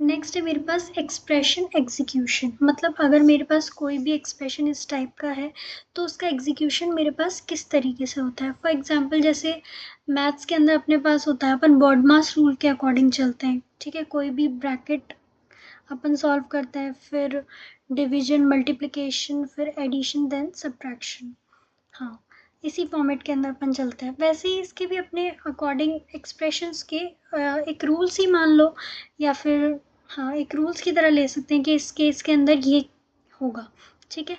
Next है मेरे पास expression execution, मतलब अगर मेरे पास कोई भी एक्सप्रेशन इस टाइप का है तो उसका एग्जीक्यूशन मेरे पास किस तरीके से होता है। फॉर एग्जांपल जैसे मैथ्स के अंदर अपने पास होता है, अपन बॉडमास रूल के अकॉर्डिंग चलते हैं, ठीक है। कोई भी ब्रैकेट अपन सॉल्व करते हैं, फिर डिवीजन, मल्टीप्लिकेशन, फिर एडिशन, देन सब्ट्रैक्शन। हाँ, इसी फॉर्मेट के अंदर अपन चलते हैं। वैसे ही इसके भी अपने अकॉर्डिंग एक्सप्रेशंस के एक रूल्स ही मान लो, या फिर हाँ एक रूल्स की तरह ले सकते हैं कि इस केस के अंदर ये होगा, ठीक है।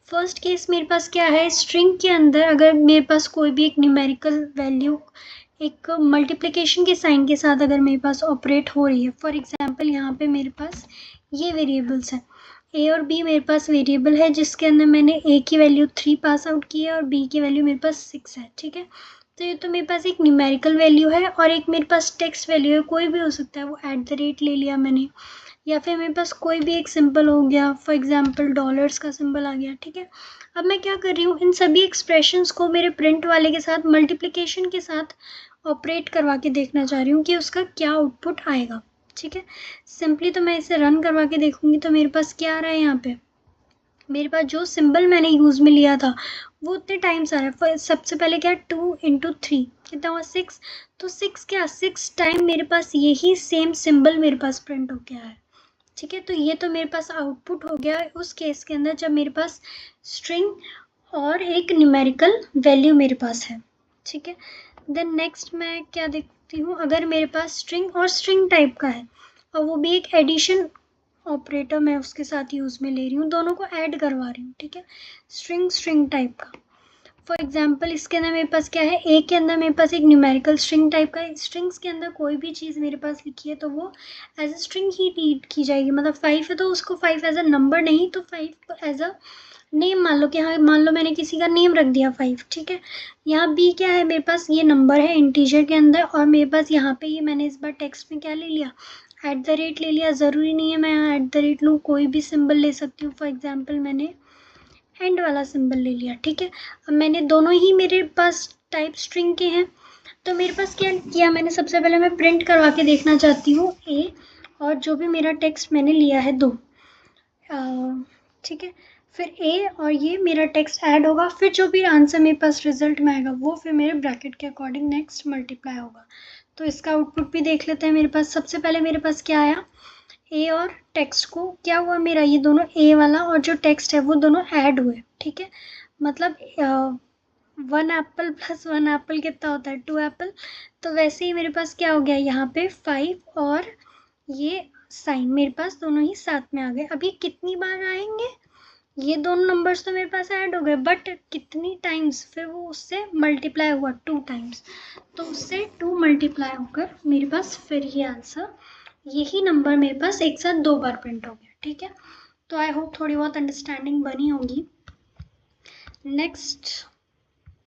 फर्स्ट केस मेरे पास क्या है, स्ट्रिंग के अंदर अगर मेरे पास कोई भी एक न्यूमेरिकल वैल्यू एक मल्टीप्लिकेशन के साइन के साथ अगर मेरे पास ऑपरेट हो रही है, फॉर एग्जांपल यहाँ पे मेरे पास ये वेरिएबल्स हैं, ए और बी मेरे पास वेरिएबल है जिसके अंदर मैंने ए की वैल्यू 3 पास आउट की है और बी की वैल्यू मेरे पास 6 है, ठीक है। तो ये तो मेरे पास एक न्यूमेरिकल वैल्यू है और एक मेरे पास टेक्स्ट वैल्यू है, कोई भी हो सकता है, वो @ ले लिया मैंने, या फिर मेरे पास कोई भी एक सिंबल हो गया, फॉर एग्जांपल डॉलर्स का सिंबल आ गया, ठीक है। अब मैं क्या कर रही हूँ, इन सभी एक्सप्रेशंस को मेरे प्रिंट वाले के साथ मल्टीप्लिकेशन के साथ ऑपरेट करवा के देखना चाह रही हूँ कि उसका क्या आउटपुट आएगा, ठीक है। सिंपली तो मैं इसे रन करवा के देखूंगी तो मेरे पास क्या आ रहा है, यहाँ पे मेरे पास जो सिंबल मैंने यूज में लिया था वो उतने टाइम्स आ रहा है। सबसे पहले क्या, 2 × 3 कितना हुआ, 6। तो 6 क्या, 6 टाइम मेरे पास यही सेम सिंबल मेरे पास प्रिंट हो गया है, ठीक है। तो ये तो मेरे पास आउटपुट हो गया उस केस के अंदर जब मेरे पास स्ट्रिंग और एक न्यूमेरिकल वैल्यू मेरे पास है, ठीक है। देन नेक्स्ट मैं क्या देखती हूँ, अगर मेरे पास स्ट्रिंग और स्ट्रिंग टाइप का है और वो भी एक एडिशन ऑपरेटर मैं उसके साथ यूज में ले रही हूँ, दोनों को ऐड करवा रही हूँ, ठीक है। स्ट्रिंग स्ट्रिंग टाइप का, फॉर एग्जाम्पल इसके अंदर मेरे पास क्या है, ए के अंदर मेरे पास एक न्यूमेरिकल स्ट्रिंग टाइप का है। स्ट्रिंग्स के अंदर कोई भी चीज़ मेरे पास लिखी है तो वो एज अ स्ट्रिंग ही रीड की जाएगी, मतलब 5 है तो उसको 5 एज अ नंबर नहीं, तो 5 एज अ नेम मान लो कि हाँ, मान लो मैंने किसी का नेम रख दिया 5, ठीक है। यहाँ बी क्या है, मेरे पास ये नंबर है इंटीजर के अंदर, और मेरे पास यहाँ पे ये मैंने इस बार टेक्स्ट में क्या ले लिया, @ ले लिया। ज़रूरी नहीं है मैं यहाँ @ लूँ, कोई भी सिंबल ले सकती हूँ। फॉर एग्जाम्पल मैंने एंड वाला सिंबल ले लिया, ठीक है। अब मैंने दोनों ही मेरे पास टाइप स्ट्रिंग के हैं, तो मेरे पास क्या किया मैंने, सबसे पहले मैं प्रिंट करवा के देखना चाहती हूँ ए, और जो भी मेरा टेक्स्ट मैंने लिया है 2, ठीक है। फिर ए और ये मेरा टेक्स्ट ऐड होगा, फिर जो भी आंसर मेरे पास रिजल्ट में आएगा वो फिर मेरे ब्रैकेट के अकॉर्डिंग नेक्स्ट मल्टीप्लाई होगा। तो इसका आउटपुट भी देख लेते हैं। मेरे पास सबसे पहले मेरे पास क्या आया, ए और टेक्स्ट को क्या हुआ मेरा, ये दोनों ए वाला और जो टेक्स्ट है वो दोनों ऐड हुए, ठीक है। मतलब 1 एप्पल + 1 एप्पल कितना होता है, 2 एप्पल। तो वैसे ही मेरे पास क्या हो गया, यहाँ पे 5 और ये साइन मेरे पास दोनों ही साथ में आ गए। अब ये कितनी बार आएंगे, ये दोनों नंबर्स तो मेरे पास ऐड हो गए, बट कितनी टाइम्स, फिर वो उससे मल्टीप्लाई हुआ 2 टाइम्स, तो उससे 2 मल्टीप्लाई होकर मेरे पास फिर ये आंसर, यही नंबर मेरे पास एक साथ 2 बार प्रिंट हो गया, ठीक है। तो आई होप थोड़ी बहुत अंडरस्टैंडिंग बनी होगी। नेक्स्ट